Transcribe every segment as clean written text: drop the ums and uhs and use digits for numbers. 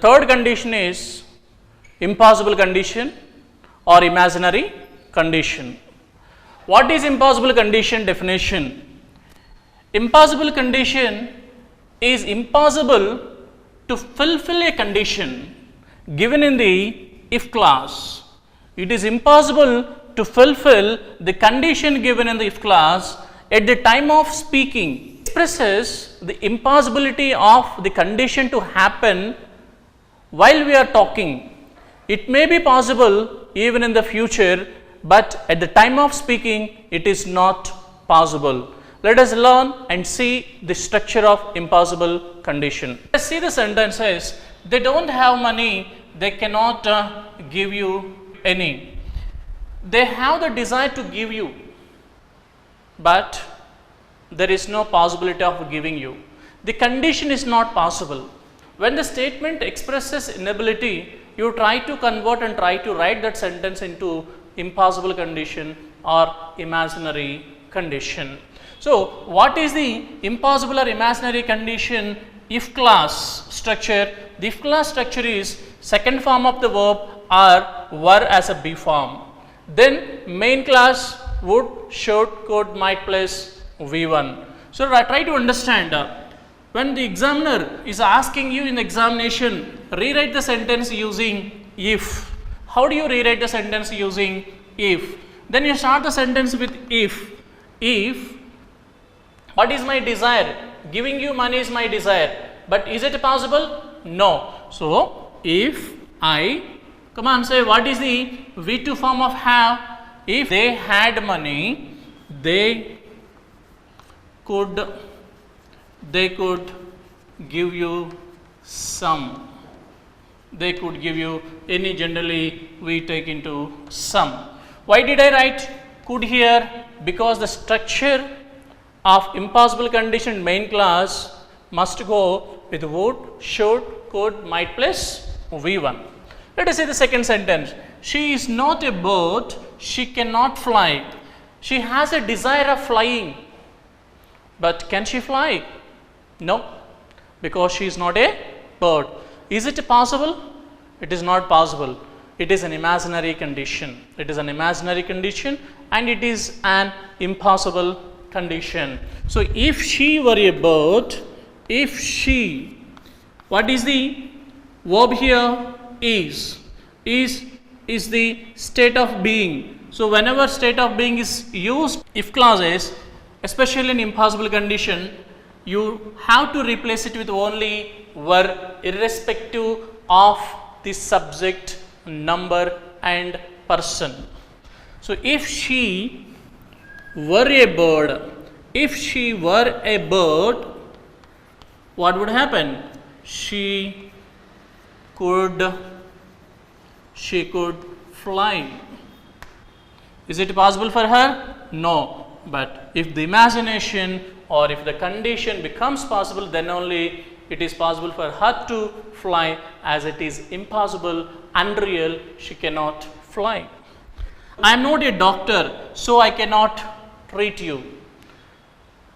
Third condition is impossible condition or imaginary condition. What is impossible condition definition? Impossible condition is impossible to fulfill a condition given in the if clause. It is impossible to fulfill the condition given in the if clause at the time of speaking. Expresses the impossibility of the condition to happen while we are talking. It may be possible even in the future, but at the time of speaking it is not possible. Let us learn and see the structure of impossible condition. Let's see the sentences. They don't have money, they cannot give you any. They have the desire to give you, but there is no possibility of giving you. The condition is not possible. When the statement expresses inability, you try to convert and try to write that sentence into impossible condition or imaginary condition. So, what is the impossible or imaginary condition if clause structure? The if clause structure is second form of the verb or were as a be form. Then main clause would, should, could, might plus V1. So, try to understand when the examiner is asking you in the examination, rewrite the sentence using if. How do you rewrite the sentence using if? Then you start the sentence with if. If, what is my desire? Giving you money is my desire, but is it possible? No. So, if I, come on, say what is the V2 form of have? If they had money, they could give you some. They could give you any, generally we take into some. Why did I write could here? Because the structure of impossible condition main clause must go with would, should, could, might plus V1. Let us see the second sentence. She is not a bird, she cannot fly. She has a desire of flying, but can she fly? No, because she is not a bird. Is it possible? It is not possible. It is an imaginary condition. It is an imaginary condition and it is an impossible condition. So, if she were a bird, if she, what is the verb here? Is the state of being. So, whenever state of being is used, if clauses, especially in impossible condition, you have to replace it with only were, irrespective of the subject, number and person. So, if she were a bird, if she were a bird, what would happen? She could fly. Is it possible for her? No. But if the imagination or if the condition becomes possible, then only it is possible for her to fly. As it is impossible, unreal, she cannot fly. I am not a doctor, so I cannot treat you.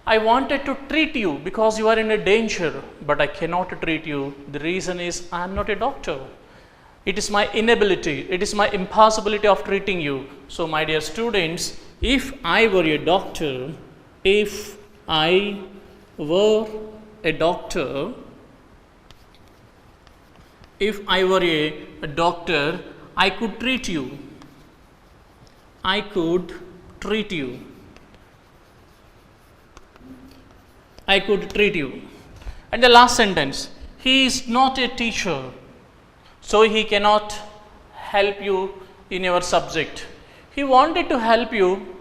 I wanted to treat you because you are in a danger, but I cannot treat you. The reason is I am not a doctor. It is my inability, it is my impossibility of treating you. So, my dear students, if I were a doctor, if I were a doctor, if I were a doctor, I could treat you. I could treat you. I could treat you. And the last sentence, he is not a teacher, so he cannot help you in your subject. He wanted to help you,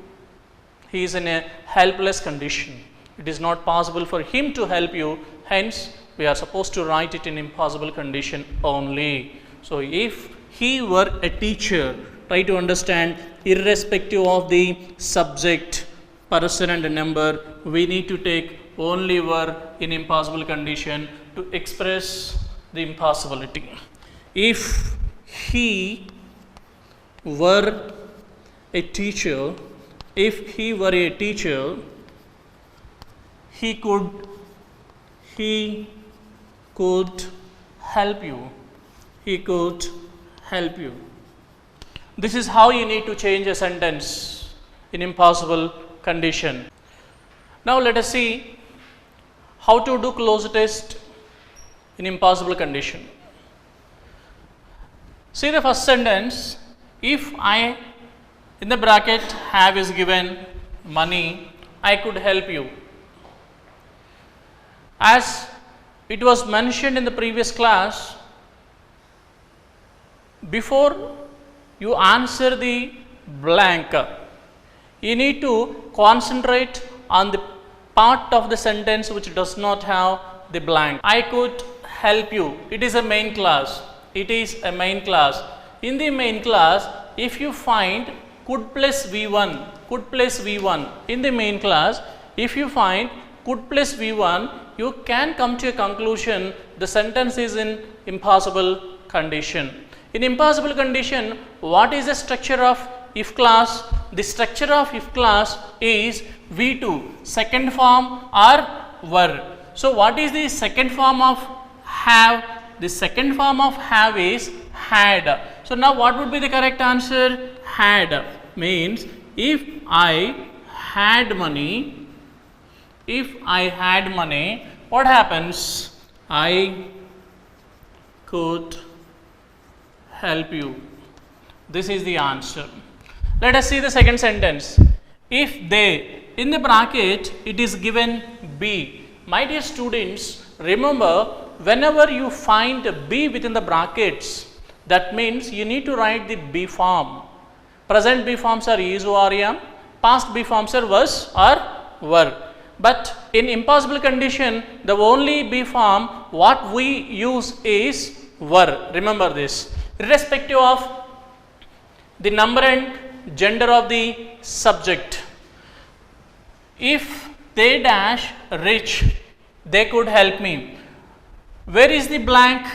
he is in a helpless condition. It is not possible for him to help you, hence we are supposed to write it in impossible condition only. So, if he were a teacher, try to understand, irrespective of the subject, person and number, we need to take only were in impossible condition to express the impossibility. If he were a teacher, if he were a teacher, he could help you. he could help you. This is how you need to change a sentence in impossible condition. Now let us see how to do close test in impossible condition. See the first sentence, if I in the bracket have is given money, I could help you. As it was mentioned in the previous class, before you answer the blank, you need to concentrate on the part of the sentence which does not have the blank. I could help you. It is a main clause. It is a main clause. In the main clause, if you find could plus V1, could plus V1 in the main clause, if you find could plus V1, you can come to a conclusion the sentence is in impossible condition. In impossible condition, what is the structure of if clause? The structure of if clause is V2, second form or were. So what is the second form of have? The second form of have is had. So now what would be the correct answer? Had means if I had money, what happens? I could help you. This is the answer. Let us see the second sentence. If they, in the bracket it is given B. My dear students, remember whenever you find B within the brackets, that means you need to write the B form. Present B forms are is or am, past B forms are was or were. But in impossible condition, the only B form what we use is were. Remember this. Irrespective of the number and gender of the subject. If they dash rich, they could help me. Where is the blank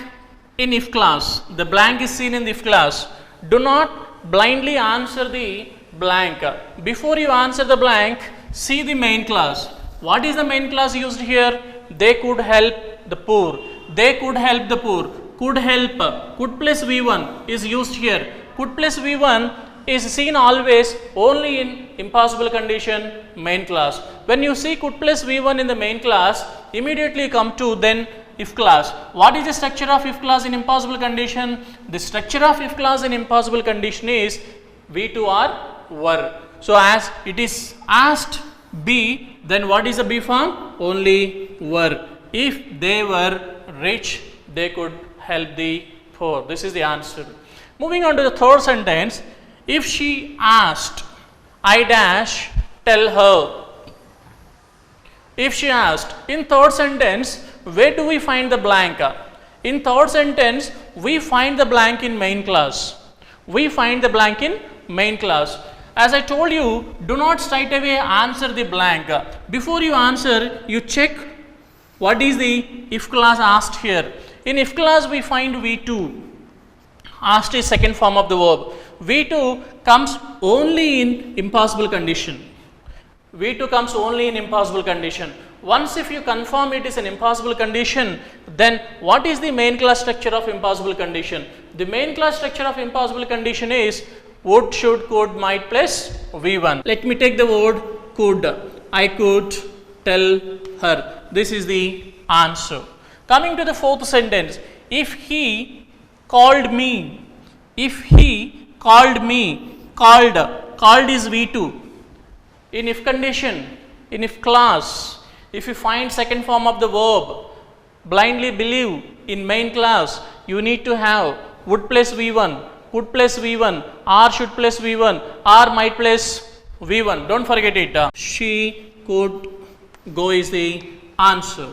in if clause? The blank is seen in the if clause. Do not blindly answer the blank. Before you answer the blank, see the main clause. What is the main clause used here? They could help the poor. They could help the poor. Could help. Could plus V1 is used here. Could plus V1 is seen always only in impossible condition main clause. When you see could plus V1 in the main clause, immediately come to then if clause. What is the structure of if clause in impossible condition? The structure of if clause in impossible condition is V2 or were. So as it is asked B, then what is the B form? Only were. If they were rich, they could help the poor. This is the answer. Moving on to the third sentence. If she asked, I dash tell her. If she asked, in third sentence, where do we find the blank? In third sentence, we find the blank in main clause. We find the blank in main clause. As I told you, do not straight away answer the blank. Before you answer, you check what is the if clause asked here. In if clause, we find V2. Asked is second form of the verb. V2 comes only in impossible condition. V2 comes only in impossible condition. Once if you confirm it is an impossible condition, then what is the main clause structure of impossible condition? The main clause structure of impossible condition is would, should, could, might plus V1. Let me take the word could. I could tell her. This is the answer. Coming to the fourth sentence. If he called me, if he called me, called is V2. In if condition, in if clause, if you find second form of the verb, blindly believe in main clause, you need to have would plus V1, could plus V1, or should plus V1, or might plus V1. Don't forget it. She could go is the answer.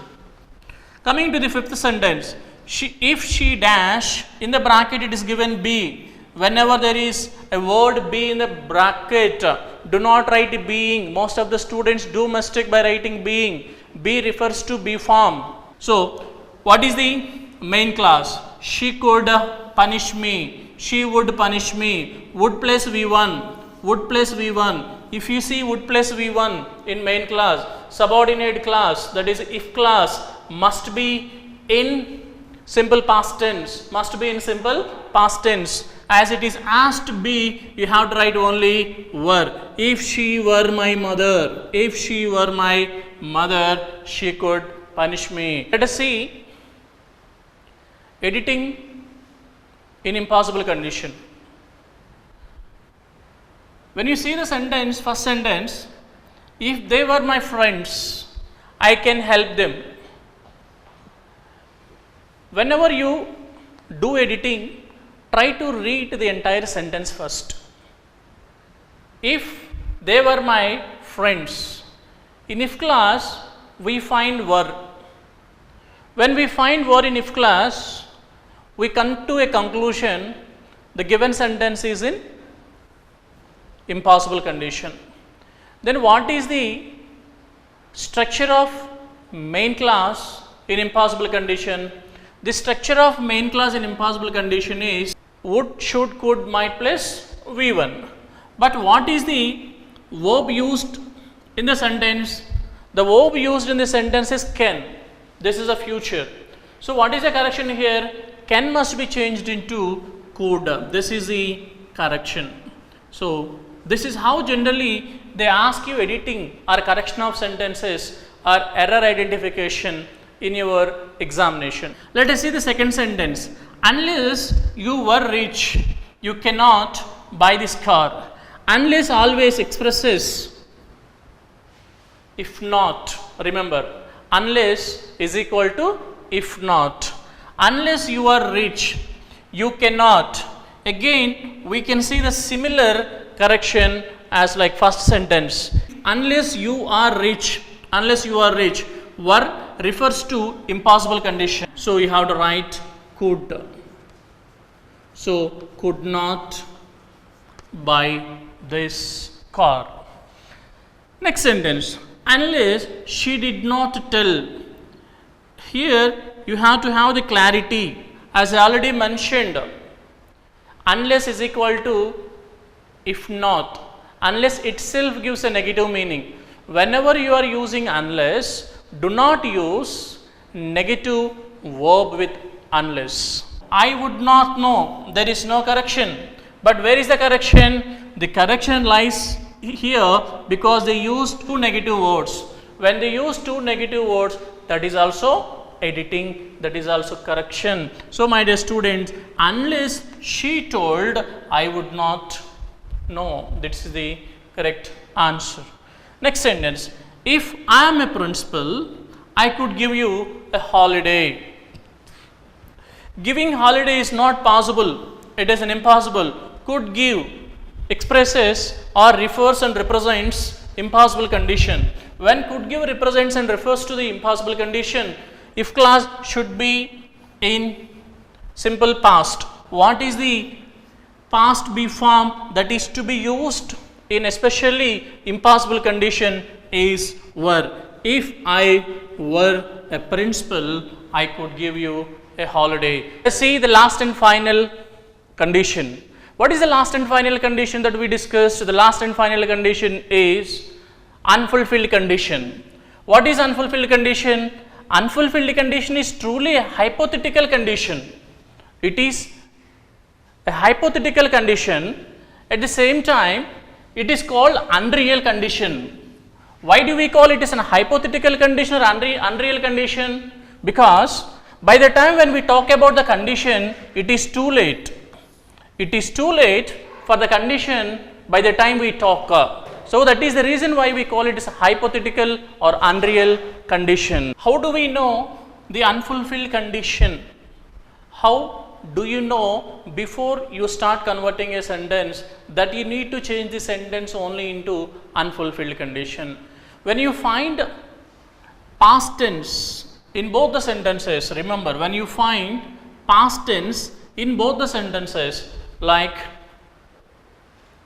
Coming to the fifth sentence. If she dash, in the bracket it is given B. Whenever there is a word B in the bracket, do not write being. Most of the students do mistake by writing being. B refers to B form. So, what is the main clause? She could punish me. She would punish me. Would plus V1. Would plus V1. If you see would plus V1 in main clause, subordinate clause, that is if clause, must be in simple past tense, must be in simple past tense. As it is asked to be, you have to write only were. If she were my mother, if she were my mother, she could punish me. Let us see editing in impossible condition. When you see the sentence, first sentence, if they were my friends, I can help them. Whenever you do editing, try to read the entire sentence first. If they were my friends, in if clause we find were. When we find were in if clause, we come to a conclusion the given sentence is in impossible condition. Then what is the structure of main clause in impossible condition? The structure of main clause in impossible condition is would, should, could, might plus V1. But what is the verb used in the sentence? The verb used in the sentence is can. This is a future. So what is the correction here? Can must be changed into could. This is the correction. So this is how generally they ask you editing or correction of sentences or error identification in your examination. Let us see the second sentence. Unless you were rich, you cannot buy this car. Unless always expresses if not. Remember, unless is equal to if not. Unless you are rich, you cannot. Again, we can see the similar correction as like first sentence. Unless you are rich, were refers to impossible condition. So you have to write could. So could not buy this car. Next sentence. Unless she did not tell. Here you have to have the clarity. As I already mentioned, unless is equal to if not. Unless itself gives a negative meaning. Whenever you are using unless, do not use negative verb with unless. I would not know. There is no correction. But where is the correction? The correction lies here because they use two negative words. When they use two negative words, that is also editing, that is also correction. So my dear students, unless she told, I would not know. This is the correct answer. Next sentence. If I am a principal, I could give you a holiday. Giving holiday is not possible. It is an impossible. Could give expresses or refers and represents impossible condition. When could give represents and refers to the impossible condition, if clause should be in simple past. What is the past B form that is to be used in especially impossible condition is were. If I were a principal, I could give you a holiday. Let's see the last and final condition. What is the last and final condition that we discussed? The last and final condition is unfulfilled condition. What is unfulfilled condition? Unfulfilled condition is truly a hypothetical condition. It is a hypothetical condition. At the same time, it is called unreal condition. Why do we call it as a hypothetical condition or unreal condition? Because by the time when we talk about the condition, it is too late. It is too late for the condition by the time we talk. So that is the reason why we call it as a hypothetical or unreal condition. How do we know the unfulfilled condition? How do you know before you start converting a sentence that you need to change the sentence only into unfulfilled condition? When you find past tense in both the sentences, remember when you find past tense in both the sentences, like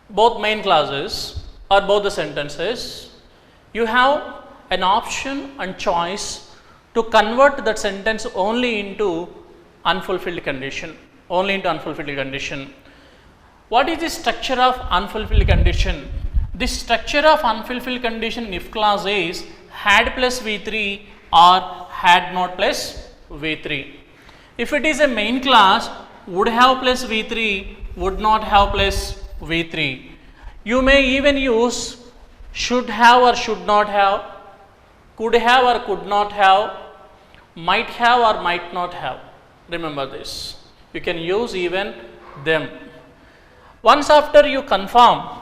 both main clauses or both the sentences, you have an option and choice to convert that sentence only into unfulfilled condition, only into unfulfilled condition. What is the structure of unfulfilled condition? The structure of unfulfilled condition if clause is had plus V3 or had not plus V3. If it is a main class, would have plus V3, would not have plus V3. You may even use should have or should not have, could have or could not have, might have or might not have. Remember this. You can use even them. Once after you confirm,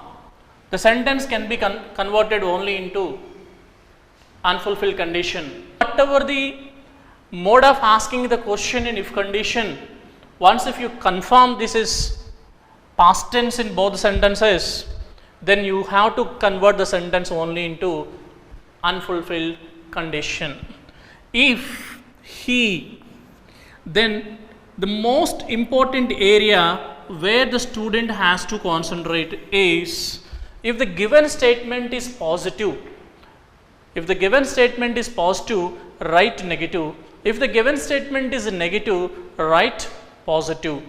the sentence can be converted only into unfulfilled condition. Whatever the mode of asking the question in if condition, once if you confirm this is past tense in both sentences, then you have to convert the sentence only into unfulfilled condition. If he, then the most important area where the student has to concentrate is if the given statement is positive. If the given statement is positive, write negative. If the given statement is negative, write positive.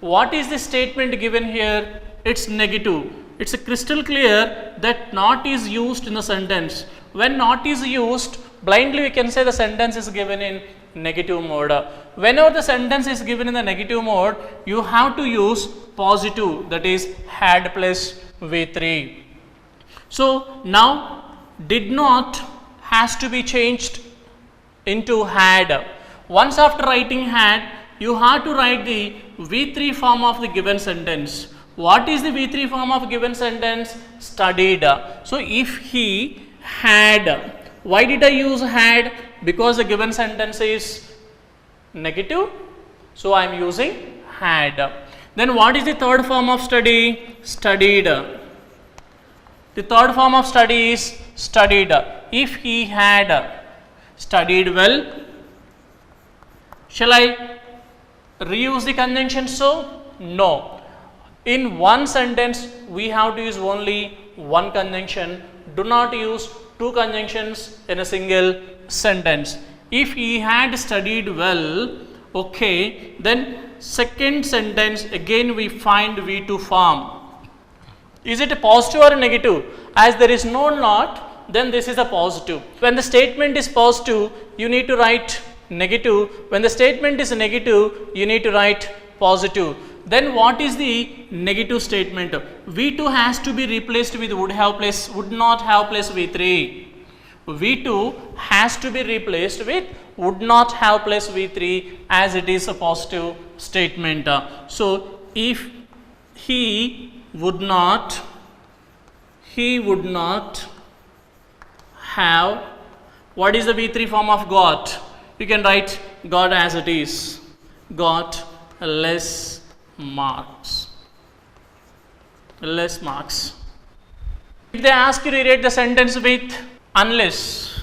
What is the statement given here? It's negative. It's a crystal clear that not is used in the sentence. When not is used, blindly we can say the sentence is given in negative mode. Whenever the sentence is given in the negative mode, you have to use positive, that is had plus V3. So now did not has to be changed into had. Once after writing had, you have to write the V3 form of the given sentence. What is the V3 form of given sentence? Studied. So if he had, why did I use had? Because the given sentence is negative, so I am using had. Then what is the third form of study? Studied. The third form of study is studied. If he had studied well, shall I reuse the conjunction so? No. In one sentence, we have to use only one conjunction. Do not use two conjunctions in a single sentence. If he had studied well, okay, then second sentence again we find V2 form. Is it a positive or a negative? As there is no not, then this is a positive. When the statement is positive, you need to write negative. When the statement is negative, you need to write positive. Then what is the negative statement? V2 has to be replaced with would have plus, would not have plus V3. V2 has to be replaced with would not have plus V3 as it is a positive statement. So if he would not have, what is the V3 form of got? You can write got as it is, got less marks. Less marks. If they ask you to rewrite the sentence with unless,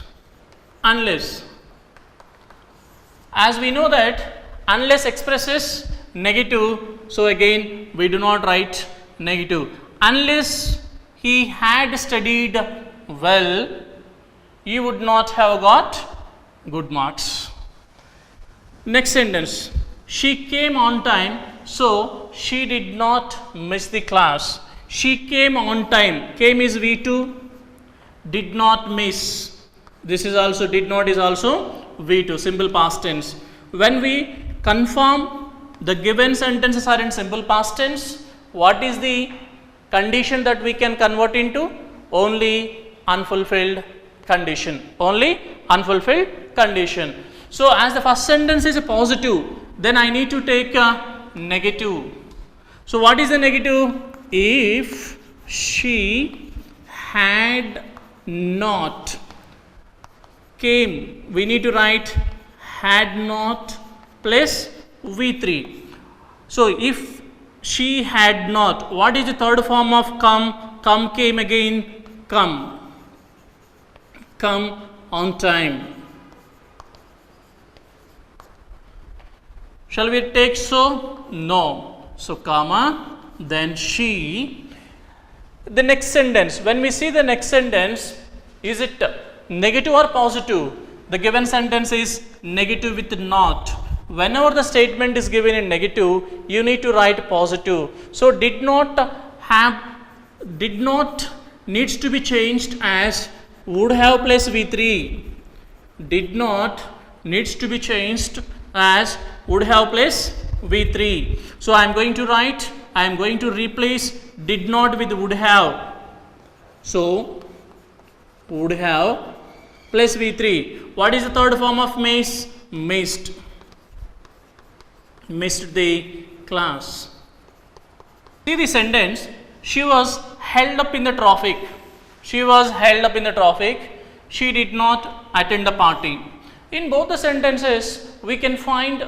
as we know that unless expresses negative, so again we do not write negative. Unless he had studied well, you would not have got good marks. Next sentence, she came on time, so she did not miss the class. She came on time. Came is V2. Did not miss. This is also, did not is also V2, simple past tense. When we confirm the given sentences are in simple past tense, what is the condition that we can convert into? Only unfulfilled condition. Only unfulfilled condition. So as the first sentence is a positive, then I need to take a negative. So what is the negative? If she had not came, we need to write had not plus V3. So if she had not, what is the third form of come? Come came again, come on time. Shall we take so? No. So comma, then she. The next sentence, when we see the next sentence, is it negative or positive? The given sentence is negative with not. Whenever the statement is given in negative, you need to write positive. So did not needs to be changed as would have plus V3. Did not needs to be changed as would have plus V3. So I am going to write, I am going to replace did not with would have. So would have plus V3. What is the third form of miss? Missed. Missed the class. See the sentence, she was held up in the traffic. She was held up in the traffic. She did not attend the party. In both the sentences, we can find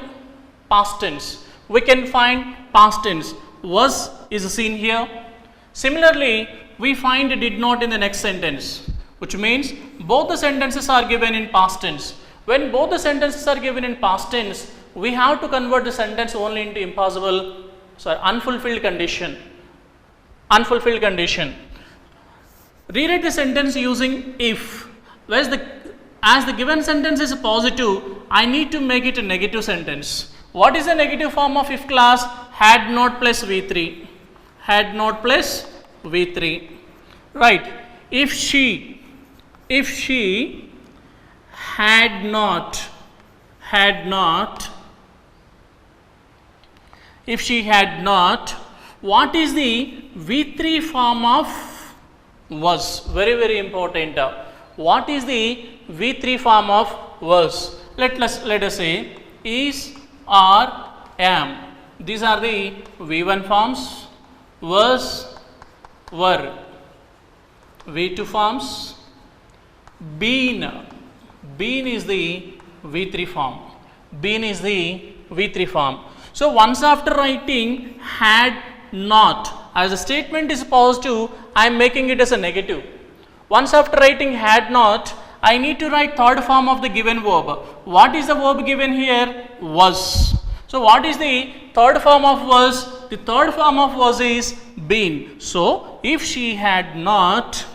past tense. We can find past tense. Was is seen here. Similarly, we find did not in the next sentence, which means both the sentences are given in past tense. When both the sentences are given in past tense, we have to convert the sentence only into unfulfilled condition. Unfulfilled condition. Rewrite the sentence using if. As the given sentence is positive, I need to make it a negative sentence. What is the negative form of if clause? Had not plus V3. Had not plus V3. Right. If she had not, if she had not, what is the V3 form of was? Very, very important. What is the V3 form of was? Let us say is, are, am. These are the V1 forms. Was, were. V2 forms. Been is the V3 form. Been is the V3 form. So once after writing had not, as the statement is positive, I am making it as a negative. Once after writing had not, I need to write third form of the given verb. What is the verb given here? Was. So what is the third form of was? The third form of was is been. So if she had not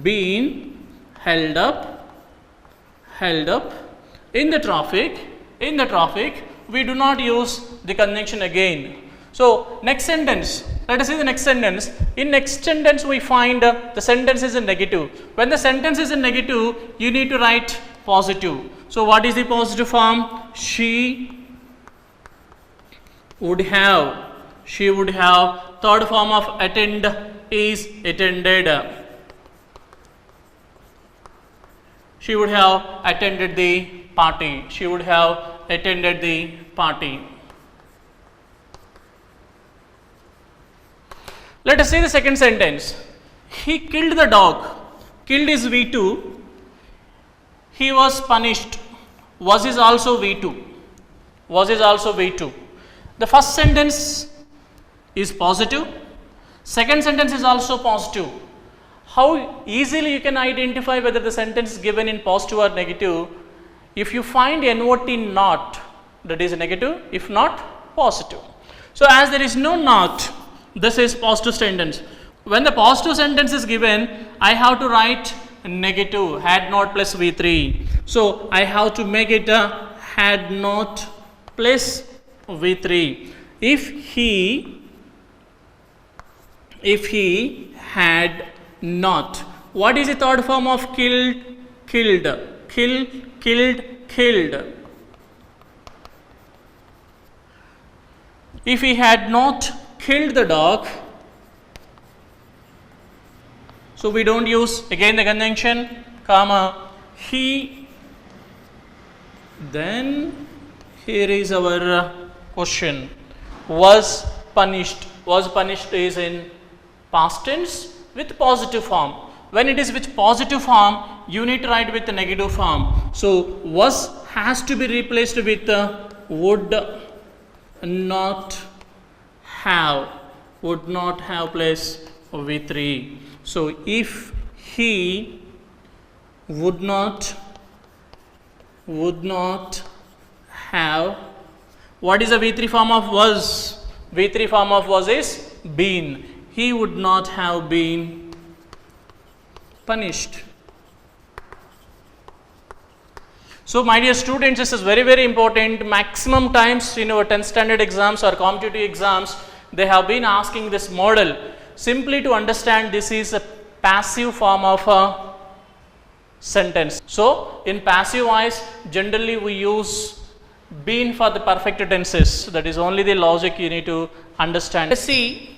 been held up in the traffic, we do not use the conjunction again. So next sentence, let us see the next sentence. In next sentence we find the sentence is in negative. When the sentence is in negative, you need to write positive. So what is the positive form? She would have. Third form of attend is attended. She would have attended the party. She would have attended the party. Let us see the second sentence. He killed the dog. Killed is V2. He was punished. Was is also V2. Was is also V2. The first sentence is positive. Second sentence is also positive. How easily you can identify whether the sentence is given in positive or negative? If you find NOT not, that is negative. If not, positive. So as there is no not, this is positive sentence. When the positive sentence is given, I have to write negative, had not plus V3. So I have to make it a had not plus V3. If he had not. What is the third form of killed? Killed. If he had not killed the dog, so we don't use again the conjunction, comma, he. Then here is our question. Was punished. Was punished is in past tense with positive form. When it is with positive form, you need to write with the negative form. So was has to be replaced with would not have. Would not have plus V3. So if he would not have, what is the V3 form of was? V3 form of was is been. He would not have been punished. So my dear students, this is very, very important. Maximum times in our 10th standard exams or competitive exams, they have been asking this model. Simply to understand, this is a passive form of a sentence. So in passive voice, generally we use been for the perfect tenses. That is only the logic you need to understand. Let's see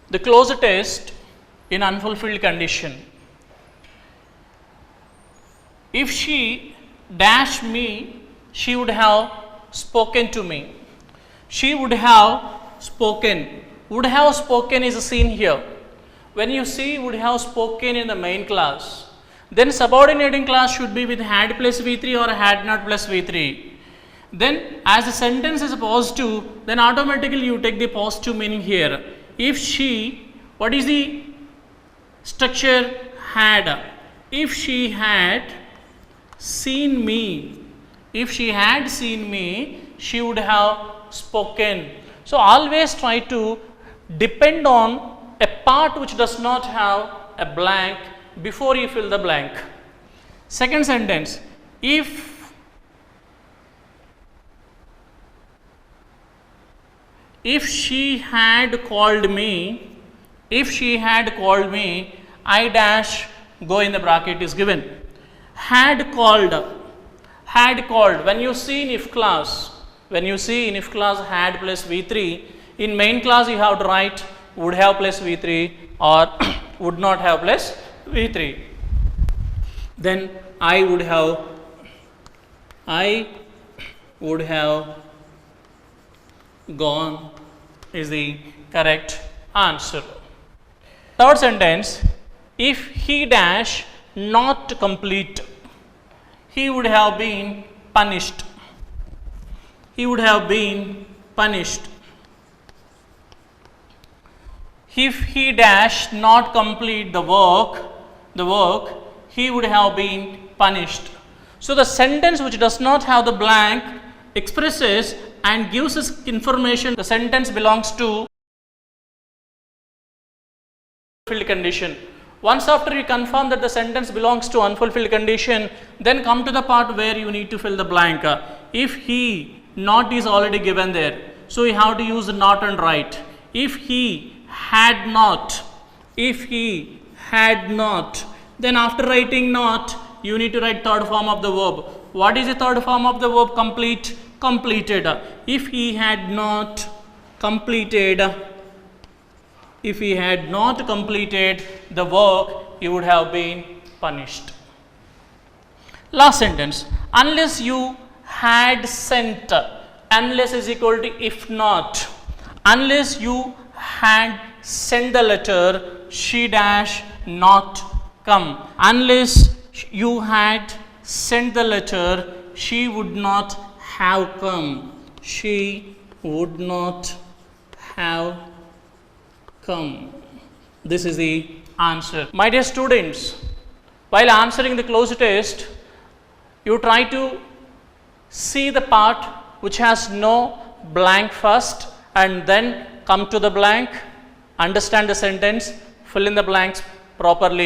the closed test in unfulfilled condition. If she dash me, she would have spoken to me. She would have spoken. Would have spoken is seen here. When you see would have spoken in the main class, then subordinating clause should be with had plus V3 or had not plus V3. Then as the sentence is positive, then automatically you take the positive meaning here. If she, what is the structure? Had. If she had seen me, if she had seen me, she would have spoken. So always try to depend on a part which does not have a blank before you fill the blank. Second sentence, if she had called me, if she had called me, I dash, go in the bracket is given. Had called, when you see in if clause, had plus V3, in main clause you have to write would have plus V3 or would not have plus V3. Then I would have gone is the correct answer. Third sentence, if he dash not complete, he would have been punished. He would have been punished. If he dash not complete the work, he would have been punished. So the sentence which does not have the blank expresses and gives us information. The sentence belongs to unfulfilled condition. Once after you confirm that the sentence belongs to unfulfilled condition, then come to the part where you need to fill the blank. If he, not is already given there, so you have to use not and write. If he had not, then after writing not, you need to write third form of the verb. What is the third form of the verb? Complete, completed. If he had not completed, the work, he would have been punished. Last sentence, unless you had sent, unless is equal to if not. Unless you had sent the letter, she dash not come. Unless you had sent the letter, she would not have come. She would not have come. This is the answer. My dear students, while answering the closed test, you try to see the part which has no blank first and then come to the blank, understand the sentence, fill in the blanks properly.